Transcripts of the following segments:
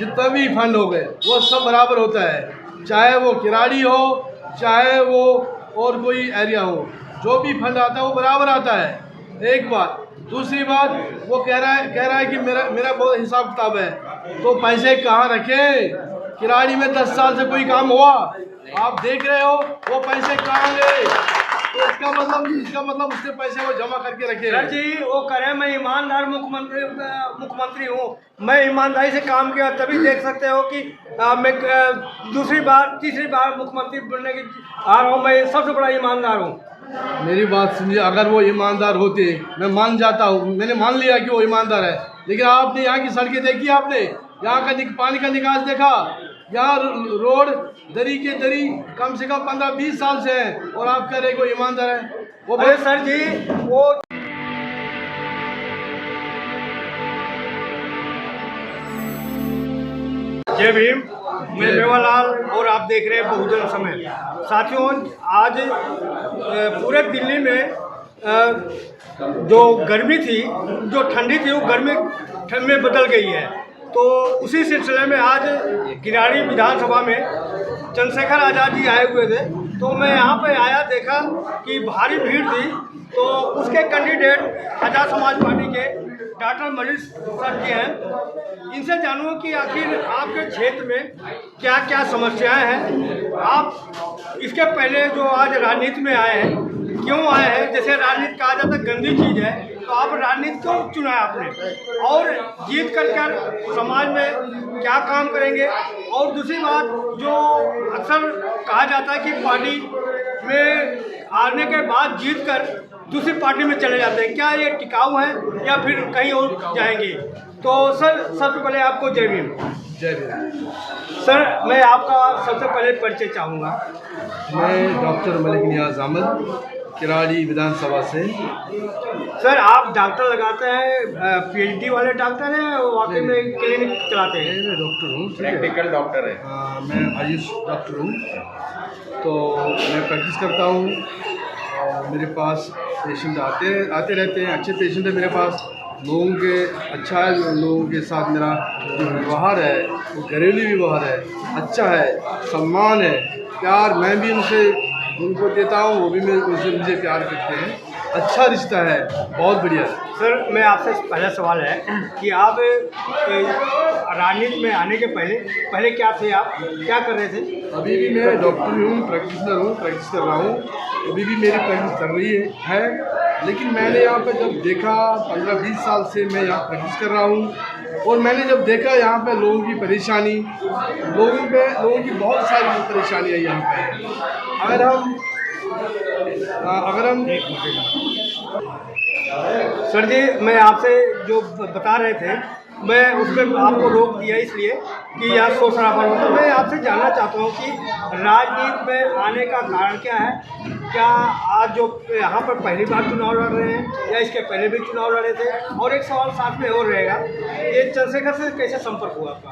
जितना भी फंड हो गए वो सब बराबर होता है, चाहे वो किराड़ी हो चाहे वो और कोई एरिया हो, जो भी फंड आता है वो बराबर आता है। एक बात। दूसरी बात, वो कह रहा है कि मेरा बहुत हिसाब किताब है, तो पैसे कहाँ रखें? किराड़ी में 10 साल से कोई काम हुआ? आप देख रहे हो वो पैसे कहाँ गए? तो इसका मतलब उसने पैसे वो जमा करके रखे। सर जी वो करें मैं ईमानदार मुख्यमंत्री हूँ, मैं ईमानदारी से काम किया, तभी देख सकते हो कि मैं तीसरी बार मुख्यमंत्री बनने की आ रहा हूँ। मैं सबसे बड़ा ईमानदार हूँ। मेरी बात सुनिए, अगर वो ईमानदार होते मैं मान जाता हूँ, मैंने मान लिया कि वो ईमानदार है, लेकिन आपने यहाँ की सड़कें देखी? आपने यहाँ का पानी का निकास देखा? यहाँ रोड दरी के दरी कम से कम 15-20 साल से है, और आप कह रहे को ईमानदार है? वो अरे सर जी वो जय भीम, मैं मेवालाल और आप देख रहे हैं बहुजन समय। साथियों, आज पूरे दिल्ली में जो गर्मी थी, जो ठंडी थी, वो गर्मी ठंड में बदल गई है। तो उसी सिलसिले में आज किराड़ी विधानसभा में चंद्रशेखर आज़ाद जी आए हुए थे, तो मैं यहाँ पे आया, देखा कि भारी भीड़ थी। तो उसके कैंडिडेट आज़ाद समाज पार्टी के डॉक्टर मनीष सर जी हैं, इनसे जानूँ कि आखिर आपके क्षेत्र में क्या क्या समस्याएं हैं। आप इसके पहले जो आज राजनीति में आए हैं, क्यों आए हैं? जैसे राजनीति कहा जाता है गंदी चीज़ है, तो आप राजनीति क्यों चुना है आपने, और जीत कर समाज में क्या काम करेंगे? और दूसरी बात, जो अक्सर कहा जाता है कि पार्टी में आने के बाद जीत कर दूसरी पार्टी में चले जाते हैं, क्या ये टिकाऊ है या फिर कहीं और जाएंगे? तो सर सबसे पहले आपको जय भीम। जय भीम। सर मैं आपका सबसे पहले परिचय चाहूँगा। मैं डॉक्टर मलिक नियाज अहमद, किराड़ी विधानसभा से। सर आप डॉक्टर लगाते हैं, पीएचडी वाले डॉक्टर हैं, वाकई में क्लिनिक चलाते हैं? मैं डॉक्टर हूँ, टेक्निकल डॉक्टर है। मैं आयुष डॉक्टर हूँ, तो मैं प्रैक्टिस करता हूँ और मेरे पास पेशेंट आते रहते हैं। अच्छे पेशेंट है मेरे पास, लोगों के अच्छा है, लोगों के साथ मेरा जो व्यवहार है वो घरेलू व्यवहार है, अच्छा है, सम्मान है, प्यार मैं भी उनको देता हूँ, वो भी मुझे प्यार करते हैं, अच्छा रिश्ता है, बहुत बढ़िया है। सर मैं आपसे पहला सवाल है कि आप राजनीति में आने के पहले क्या थे, आप क्या कर रहे थे? अभी भी मैं डॉक्टर हूँ, प्रैक्टिस कर रहा हूँ, अभी भी मेरी प्रैक्टिस चल रही है। लेकिन मैंने यहाँ पर जब देखा, 15-20 साल से मैं यहाँ प्रैक्टिस कर रहा हूँ, और मैंने जब देखा यहाँ पे लोगों की परेशानी, लोगों की बहुत सारी परेशानी है यहाँ पे। अगर हम सर जी मैं आपसे जो बता रहे थे, मैं उस पर आपको रोक दिया इसलिए कि यहाँ शोर शराबा हो। तो मैं आपसे जानना चाहता हूँ कि राजनीति में आने का कारण क्या है? क्या आज जो यहाँ पर पहली बार चुनाव लड़ रहे हैं या इसके पहले भी चुनाव लड़े थे? और एक सवाल साथ में और रहेगा, ये चंद्रशेखर से कैसे संपर्क हुआ आपका?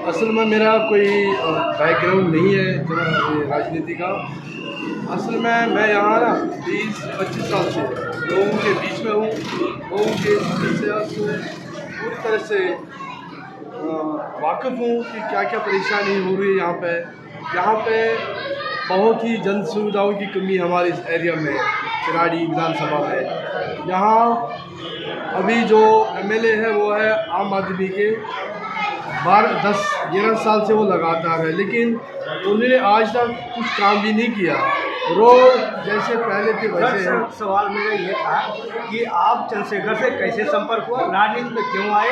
असल में मेरा कोई बैकग्राउंड नहीं है राजनीति का। असल में मैं यहाँ ना 20-25 साल से लोगों के बीच में हूँ, लोगों के समस्या से पूरी तरह से वाकिफ़ हूँ कि क्या क्या परेशानी हो रही है यहाँ पे बहुत ही जन सुविधाओं की कमी हमारे इस एरिया में, किराड़ी विधानसभा में। यहाँ अभी जो एमएलए है वो है आम आदमी के, 10-11 साल से वो लगातार है, लेकिन उन्होंने आज तक कुछ काम भी नहीं किया। रोड जैसे पहले थे वैसे है। सवाल मेरा ये था कि आप चंद्रशेखर से कैसे संपर्क हुआ, राजनीति में क्यों आए,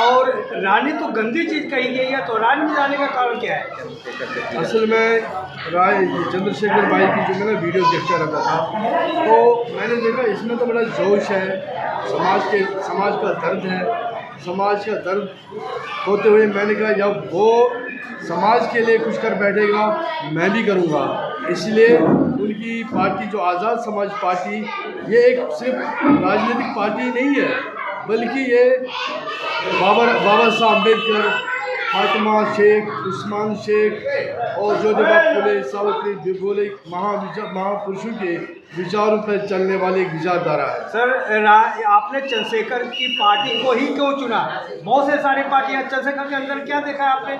और राजनीति तो गंदी चीज़ कही गई है, तो राजनीति आने का कारण क्या है? असल में चंद्रशेखर भाई की जो मैंने वीडियो देखता रहता था, तो मैंने देखा इसमें तो बड़ा जोश है, समाज का दर्द है। समाज का दर्द होते हुए मैंने कहा जब वो समाज के लिए कुछ कर बैठेगा मैं भी करूँगा। इसलिए उनकी पार्टी जो आज़ाद समाज पार्टी, ये एक सिर्फ राजनीतिक पार्टी नहीं है, बल्कि ये बाबा साहब अम्बेडकर फातिमा शेख, उस्मान शेख और ज्योतिबा फुले, सावित्री फुले महापुरुषों के विचारों पर चलने वाली एक विचारधारा है। सर आपने चंद्रशेखर की पार्टी को ही क्यों चुना? बहुत से सारी पार्टियां, चंद्रशेखर के अंदर क्या देखा आपने?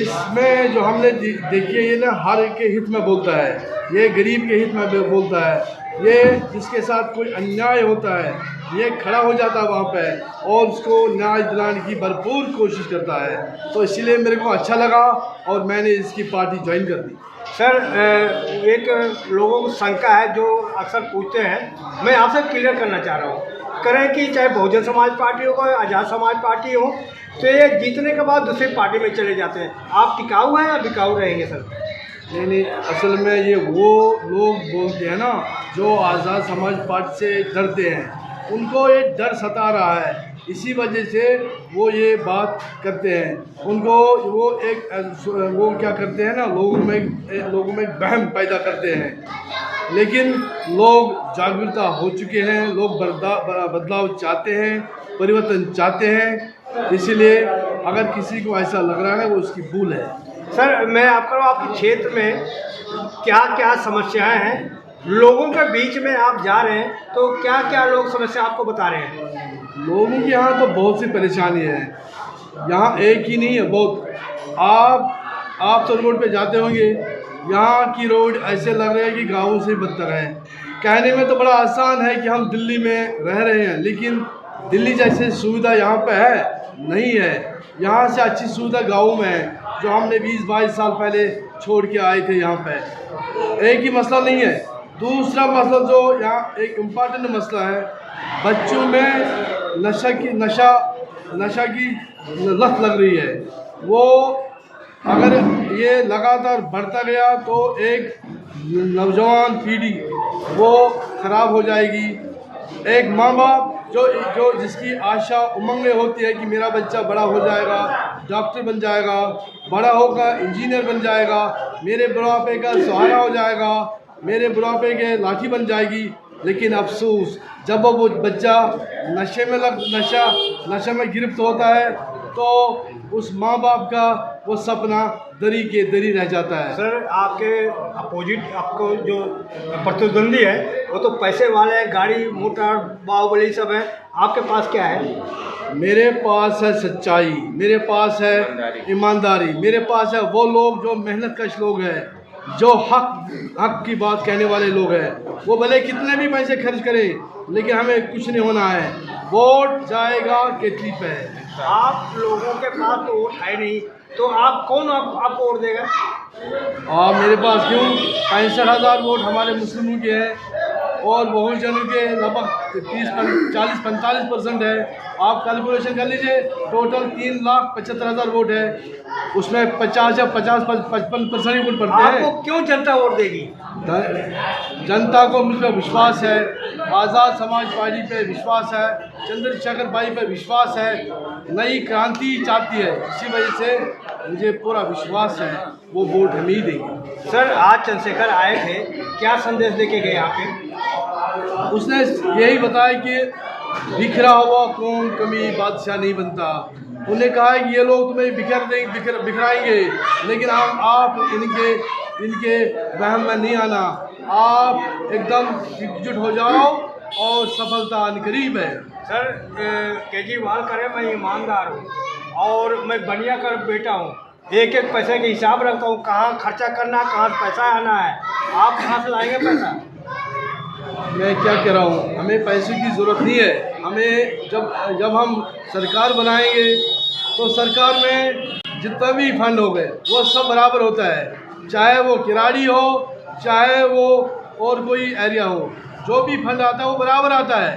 इसमें जो हमने देखी है, ये ना हर एक के हित में बोलता है, ये गरीब के हित में बोलता है, ये जिसके साथ कोई अन्याय होता है ये खड़ा हो जाता है वहाँ पे और उसको न्याय दिलाने की भरपूर कोशिश करता है। तो इसलिए मेरे को अच्छा लगा और मैंने इसकी पार्टी ज्वाइन कर दी। सर एक लोगों को शंका है जो अक्सर पूछते हैं, मैं आपसे क्लियर करना चाह रहा हूँ, करें कि चाहे बहुजन समाज पार्टी हो या आज़ाद समाज पार्टी हो, तो ये जीतने के बाद दूसरी पार्टी में चले जाते हैं। आप टिकाऊ हैं या बिकाऊ रहेंगे सर? नहीं, असल में ये वो लोग बोलते हैं ना जो आज़ाद समाज पार्टी से डरते हैं, उनको ये डर सता रहा है, इसी वजह से वो ये बात करते हैं। उनको वो क्या करते हैं ना, लोगों में वहम पैदा करते हैं। लेकिन लोग जागरूकता हो चुके हैं, लोग बदलाव चाहते हैं, परिवर्तन चाहते हैं, इसलिए अगर किसी को ऐसा लग रहा है वो उसकी भूल है। सर मैं आपके क्षेत्र में क्या क्या समस्याएं हैं, लोगों के बीच में आप जा रहे हैं तो क्या क्या लोग समस्या आपको बता रहे हैं? लोगों के यहाँ तो बहुत सी परेशानी है, यहाँ एक ही नहीं है, बहुत। आप तो रोड पे जाते होंगे, यहाँ की रोड ऐसे लग रहा है कि गाँव से बदतर है। कहने में तो बड़ा आसान है कि हम दिल्ली में रह रहे हैं, लेकिन दिल्ली जैसे सुविधा यहाँ पे है नहीं है। यहाँ से अच्छी सुविधा गाँव में है, जो हमने 20-22 साल पहले छोड़ के आए थे यहाँ पे। एक ही मसला नहीं है, दूसरा मसला जो यहाँ एक इम्पॉर्टेंट मसला है, बच्चों में नशा की लत लग रही है। वो अगर ये लगातार बढ़ता गया तो एक नौजवान पीढ़ी वो ख़राब हो जाएगी। एक माँ बाप जो जिसकी आशा उमंगें होती है कि मेरा बच्चा बड़ा हो जाएगा, डॉक्टर बन जाएगा, बड़ा होकर इंजीनियर बन जाएगा, मेरे बुढ़ापे का सहारा हो जाएगा, मेरे बुढ़ापे के लाठी बन जाएगी, लेकिन अफसोस जब वो बच्चा नशे में गिरफ्त होता है तो उस माँ बाप का वो सपना दरी के दरी रह जाता है। सर आपके अपोजिट आपको जो प्रतिद्वंदी है वो तो पैसे वाले हैं, गाड़ी मोटर बाहुबली सब है, आपके पास क्या है? मेरे पास है सच्चाई, मेरे पास है ईमानदारी, मेरे पास है वो लोग जो मेहनत कश लोग हैं, जो हक की बात कहने वाले लोग हैं। वो भले कितने भी पैसे खर्च करें, लेकिन हमें कुछ नहीं होना है, वोट जाएगा केतली पे। आप लोगों के पास तो वोट है नहीं, तो आप कौन आपको वोट देगा? मेरे पास क्यों 65,000 वोट हमारे मुस्लिमों के हैं और बहुजनों के लगभग 40-45% है। आप कैलकुलेशन कर लीजिए, टोटल 3,75,000 वोट है, उसमें 50 या 55% ही वोट पड़ते हैं। आपको क्यों जनता वोट देगी? जनता को मुझ पर विश्वास है, आज़ाद समाज पार्टी पे विश्वास है, चंद्रशेखर भाई पे विश्वास है, नई क्रांति चाहती है, इसी वजह से मुझे पूरा विश्वास है वो वोट हम ही देंगे। सर आज चंद्रशेखर आए थे, क्या संदेश देके गए आपके? उसने यही बताया कि बिखरा हुआ कौन कभी बादशाह नहीं बनता। उन्हें कहा है कि ये लोग तुम्हें बिखराएंगे, लेकिन आप इनके वहम में नहीं आना, आप एकदम एकजुट हो जाओ और सफलता अनकरीब है। सर केजरीवाल करे मैं ईमानदार हूँ और मैं बनिया कर बेटा हूँ, एक एक पैसे के हिसाब रखता हूँ, कहाँ खर्चा करना, कहाँ पैसा आना है। आप कहाँ से लाएंगे पैसा? मैं क्या कह रहा हूँ, हमें पैसे की ज़रूरत नहीं है। हमें जब हम सरकार बनाएंगे तो सरकार में जितना भी फंड हो गए वो सब बराबर होता है, चाहे वो किराड़ी हो, चाहे वो और कोई एरिया हो, जो भी फंड आता है वो बराबर आता है।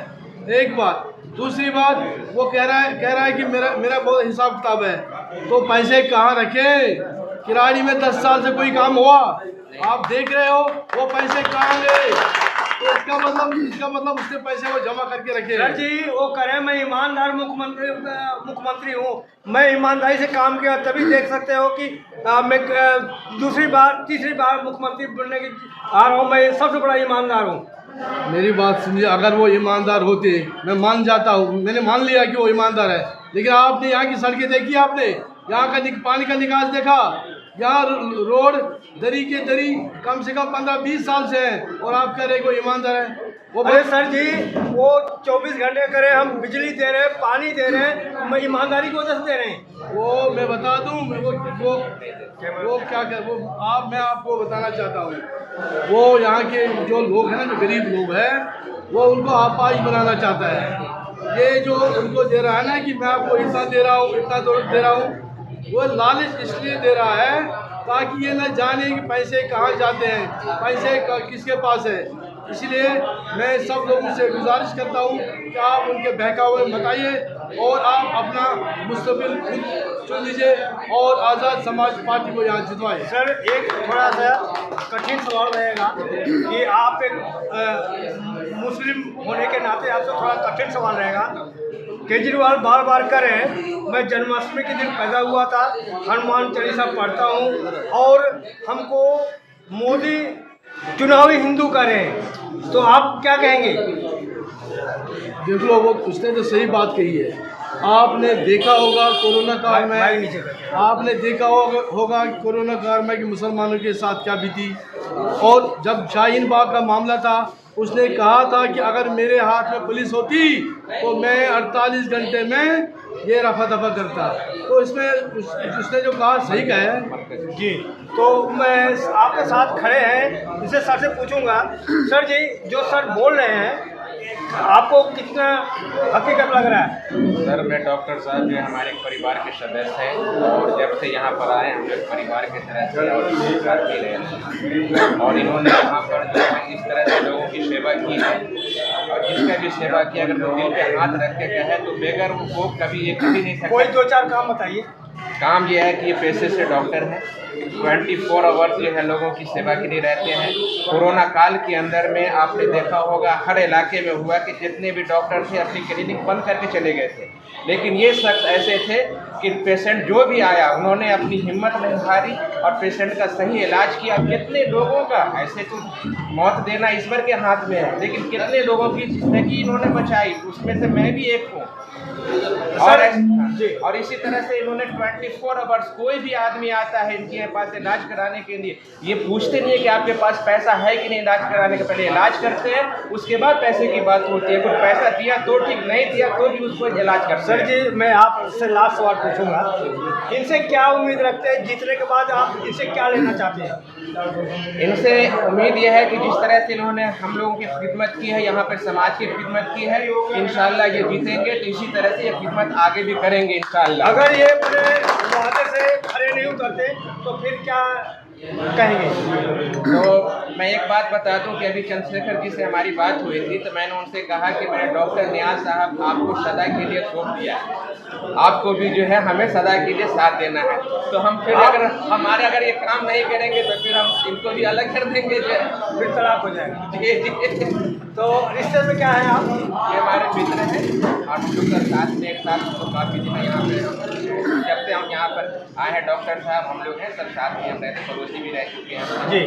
एक बात। दूसरी बात, वो कह रहा है कि मेरा बहुत हिसाब किताब है, तो पैसे कहाँ रखें? किराड़ी में 10 साल से कोई काम हुआ? आप देख रहे हो वो पैसे कहाँ गए? तो इसका मतलब उसने पैसे वो जमा करके रखे। सर जी वो करें मैं ईमानदार मुख्यमंत्री हूँ, मैं ईमानदारी से काम किया, तभी देख सकते हो कि मैं तीसरी बार मुख्यमंत्री बनने की आ रहा हूँ। मैं सबसे बड़ा ईमानदार हूँ। मेरी बात सुनिए, अगर वो ईमानदार होते मैं मान जाता हूँ, मैंने मान लिया कि वो ईमानदार है, लेकिन आपने यहाँ की सड़कें देखी? आपने यहाँ का पानी का निकास देखा, यहाँ रोड दरी के दरी कम से कम 15-20 साल से है और आप कह रहे कोई ईमानदार है। वो अरे सर जी, वो 24 घंटे करें, हम बिजली दे रहे हैं, पानी दे रहे हैं, ईमानदारी की वजह से दे रहे हैं। वो मैं बता दूं, वो क्या कर वो मैं आपको बताना चाहता हूँ, वो यहाँ के जो लोग हैं ना, जो गरीब लोग हैं, वो उनको आपाश बनाना चाहता है। ये जो उनको दे रहा है ना कि मैं आपको इतना दे रहा हूँ, इतना दे रहा हूँ, वो लालच इसलिए दे रहा है ताकि ये न जाने कि पैसे कहाँ जाते हैं, पैसे किसके पास है। इसलिए मैं सब लोगों से गुजारिश करता हूँ कि आप उनके बहकावे मत आइए और आप अपना मुस्तकिल खुद चुन लीजिए और आज़ाद समाज पार्टी को यहाँ जितवाएं। सर, एक थोड़ा सा कठिन सवाल रहेगा कि आप एक मुस्लिम होने के नाते आपसे थोड़ा कठिन सवाल रहेगा। केजरीवाल बार बार कह रहे हैं मैं जन्माष्टमी के दिन पैदा हुआ था, हनुमान चालीसा पढ़ता हूँ और हमको मोदी चुनावी हिंदू कह रहे हैं, तो आप क्या कहेंगे? देख लो, वो उसने तो सही बात कही है। आपने देखा होगा कोरोना काल में, आपने देखा होगा कोरोना काल में कि मुसलमानों के साथ क्या बीती। और जब शाहीन बाग का मामला था, उसने कहा था कि अगर मेरे हाथ में पुलिस होती तो मैं 48 घंटे में ये रफा दफा करता। तो इसमें उसने जो कहा सही कहा है जी। तो मैं आपके साथ खड़े हैं, इसे सर से पूछूंगा। सर जी, जो सर बोल रहे हैं आपको कितना हकीकत लग रहा है? सर, मैं डॉक्टर साहब जो हमारे परिवार के सदस्य हैं और जब से यहाँ पर आए हम लोग परिवार के तरह से और रोजगार दे रहे हैं और इन्होंने यहाँ पर जो है इस तरह से लोगों की सेवा की है और जिसका भी सेवा किया, अगर वो दिल पे हाथ रख के कहे तो बेगर वो कभी ये कभी नहीं सकता। कोई 2-4 काम बताइए। काम ये है कि ये पेशे से डॉक्टर हैं, 24 आवर्स जो है लोगों की सेवा के लिए रहते हैं। कोरोना काल के अंदर में आपने देखा होगा हर इलाके में हुआ कि जितने भी डॉक्टर थे अपनी क्लिनिक बंद करके चले गए थे, लेकिन ये शख्स ऐसे थे कि पेशेंट जो भी आया उन्होंने अपनी हिम्मत नहीं हारी और पेशेंट का सही इलाज किया। कितने लोगों का, ऐसे तो मौत देना ईश्वर के हाथ में है, लेकिन कितने लोगों की जिंदगी इन्होंने बचाई, उसमें से मैं भी एक हूँ। और इसी तरह से इन्होंने 24 आवर्स, कोई भी आदमी आता है इनके पास इलाज कराने के लिए, ये पूछते नहीं है कि आपके पास पैसा है कि नहीं इलाज कराने के, पहले इलाज करते हैं, उसके बाद पैसे की बात होती है। कुछ पैसा दिया तो ठीक, नहीं दिया तो भी उसको इलाज करते हैं। सर जी, मैं आपसे लास्ट सवाल पूछूंगा, इनसे क्या उम्मीद रखते हैं? जीतने के बाद आप इनसे क्या लेना चाहते हैं? इनसे उम्मीद यह है कि जिस तरह से इन्होंने हम लोगों की खिदमत की है, यहाँ पर समाज की खिदमत की है, इंशाल्लाह ये जीतेंगे तो इसी तरह से ये खिदमत आगे भी करेंगे इंशाल्लाह। अगर ये अपने वादे से खड़े नहीं उतरते तो फिर क्या कहेंगे? तो मैं एक बात बता दूं कि अभी चंद्रशेखर जी से हमारी बात हुई थी तो मैंने उनसे कहा कि मैंने डॉक्टर नियाज साहब आपको सदा के लिए सौंप दिया है, आपको भी जो है हमें सदा के लिए साथ देना है। तो हम फिर अगर ये काम नहीं करेंगे तो फिर हम इनको भी अलग कर देंगे, जो फिर तलाक हो जाएगा। जी। तो रिश्ते में क्या है आप? ये हमारे मित्र हैं और हम लोग साथ में एक साथ तो काफ़ी दिन यहाँ पे जब से हम यहाँ पर आए हैं डॉक्टर साहब, हम लोग हैं सब साथ में, हम रहते पड़ोसी भी रह चुके हैं जी।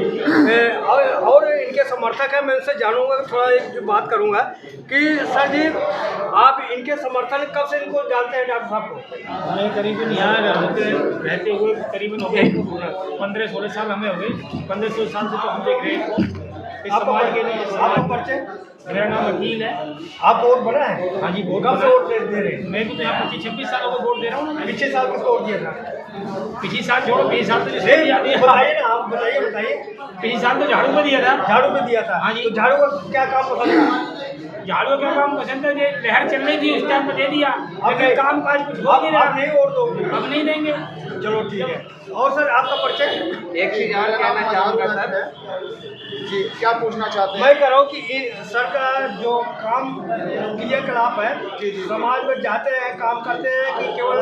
और इनके समर्थक हैं, मैं उनसे जानूंगा, थोड़ा एक बात करूंगा कि सर जी आप इनके समर्थन कब से इनको जानते हैं डॉक्टर साहब को? मैं करीबन यहाँ रहते हुए करीबन हो गए 15-16 साल हमें हो गए। 15-16 साल से तो हम देख रहे हैं इस समाज के लिए। आपका परिचय? मेरा नाम वकील है। आप वोट बना है? हाँ जी, वोट कब से वोट दे रहे हैं? मैं भी तो यहाँ 25-26 सालों को वोट दे रहा हूँ। पिछले साल किसको वोट दिया था? पिछले साल छोड़ो, 20 साल तो बताइए ना, आप बताइए। पिछले साल तो झाड़ू में दिया था। झाड़ू में दिया था? हाँ जी। तो झाड़ू का क्या काम पसंद था? झाड़ू का काम पसंद है, लहर चल रही थी उस टाइम पे दे दिया, लेकिन काम काज कुछ हो नहीं रहा। नहीं वोट दोगे? अब नहीं देंगे। चलो ठीक है। और सर आपका परिचय? एक चीज़ और कहना चाहूँगा सर जी, क्या पूछना चाहते हैं? मैं कह रहा हूँ कि सर का जो काम क्रियाकलाप है, समाज में जाते हैं, काम करते हैं कि केवल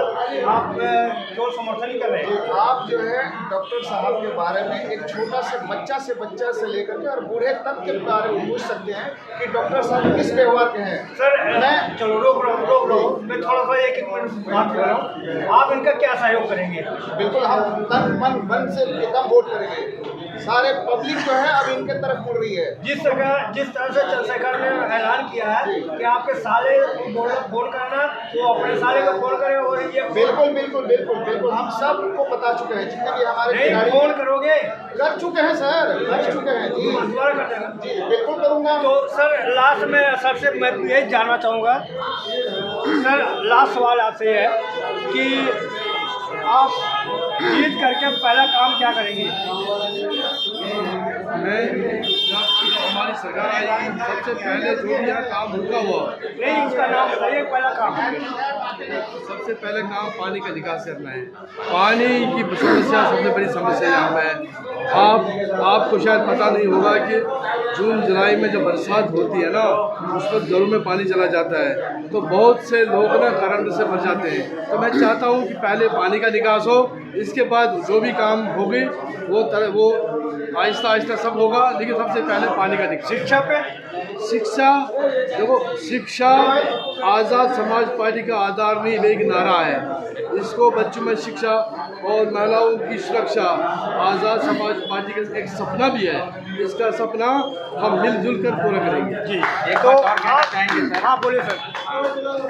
आप केवल समर्थन ही कर रहे हैं? आप जो है डॉक्टर साहब के बारे में एक छोटा से बच्चा से लेकर के और बूढ़े तक के बारे में पूछ सकते हैं कि डॉक्टर साहब किस व्यवहार के हैं। सर मैं चलो रोक रहा हूँ, मैं थोड़ा सा एक मिनट बात कर रहा हूँ। आप इनका क्या सहयोग करेंगे? बिल्कुल, हम तन मन धन से एकदम वोट करेंगे। सारे पब्लिक जो है अब इनके तरफ मुड़ रही है। जिस तरह से चंद्रशेखर ने ऐलान किया है कि आपके साले को फोन करना, वो अपने साले को फोन करे, और ये बिल्कुल बिल्कुल बिल्कुल बिल्कुल हम सबको बता चुके हैं, जितने भी हमारे नहीं खिलाड़ी फोन करोगे, कर चुके हैं सर, कर चुके हैं जी, दोबारा कर देगा। जी बिल्कुल करूँगा। तो सर लास्ट में सबसे मैं यही जानना चाहूँगा सर, लास्ट सवाल आपसे ये है कि आप जीत करके पहला काम क्या करेंगे? मैं जब हमारी सरकार आएगी सबसे पहले जो भी यहाँ काम रुका हुआ, नहीं उसका नाम बताइए, पहला काम। सबसे पहले काम पानी का निकास करना है। पानी की समस्या सबसे बड़ी समस्या यहाँ पे है। आपको शायद पता नहीं होगा कि जून जुलाई में जब बरसात होती है ना, उस वक्त घरों में पानी चला जाता है, तो बहुत से लोग ना करंट से मर जाते हैं। तो मैं चाहता हूँ कि पहले पानी का निकास हो, इसके बाद जो भी काम होगी वो आहिस्ता आहिस्ता सब होगा, लेकिन सबसे पहले पानी का निकास। शिक्षा पे, शिक्षा देखो, शिक्षा आज़ाद समाज पार्टी का आधार नहीं, एक नारा है। इसको बच्चों में शिक्षा और महिलाओं की सुरक्षा आज़ाद समाज पार्टी का एक सपना भी है। इसका सपना हम मिलजुल कर पूरा करेंगे। जी एक तो बात और कहना चाहेंगे सर। हाँ बोलिए सर।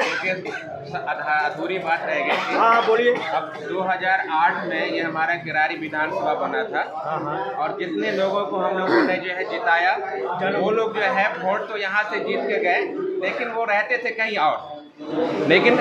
देखिए, अधूरी बात रह गई थी। हाँ बोलिए। अब 2008 में ये हमारा किरारी विधानसभा बना था, और जितने लोगों को हम लोगों ने जो है जिताया, वो लोग जो है वोट तो यहाँ से जीत के गए, लेकिन वो रहते थे कहीं और। लेकिन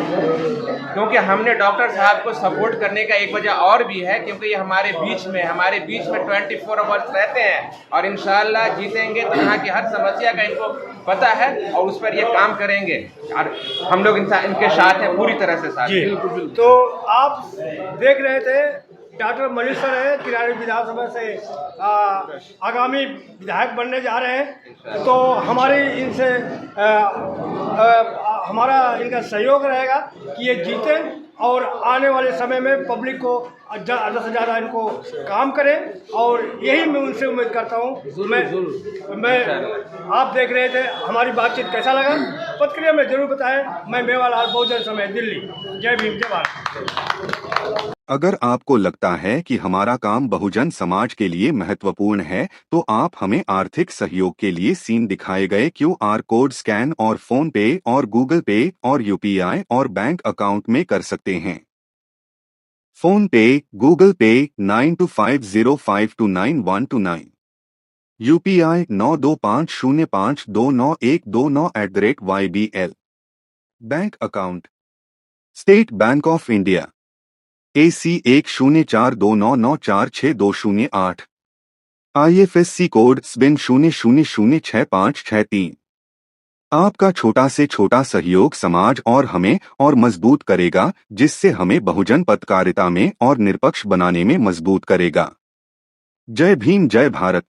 क्योंकि हमने डॉक्टर साहब को सपोर्ट करने का एक वजह और भी है, क्योंकि ये हमारे बीच में 24 आवर्स रहते हैं, और इंशाल्लाह जीतेंगे तो यहाँ की हर समस्या का इनको पता है, और उस पर ये काम करेंगे, और हम लोग इनके साथ हैं, पूरी तरह से साथ जी हैं। तो आप देख रहे थे डॉक्टर मनीष सर है, किरारी विधानसभा से आगामी विधायक बनने जा रहे हैं। तो हमारी इनसे हमारा इनका सहयोग रहेगा कि ये जीते, और आने वाले समय में पब्लिक को ज़्यादा से ज़्यादा इनको काम करें, और यही मैं उनसे उम्मीद करता हूँ। मैं आप देख रहे थे हमारी बातचीत कैसा लगा, प्रतिक्रिया में जरूर बताएं। मैं मेवालाल, बहुजन समाज, दिल्ली। जय भीम, जय भारत। अगर आपको लगता है कि हमारा काम बहुजन समाज के लिए महत्वपूर्ण है, तो आप हमें आर्थिक सहयोग के लिए सीन दिखाए गए QR कोड स्कैन और फोन पे और गूगल पे और UPI और बैंक अकाउंट में कर सकते हैं। फोन पे, गूगल पे 9250529129, UPI 9250529129@YBL। Bank account state bank of India AC 104299462008, IFSC code SBIN 00065663। आपका छोटा से छोटा सहयोग समाज और हमें और मजबूत करेगा, जिससे हमें बहुजन पत्रकारिता में और निष्पक्ष बनाने में मजबूत करेगा। जय भीम, जय भारत।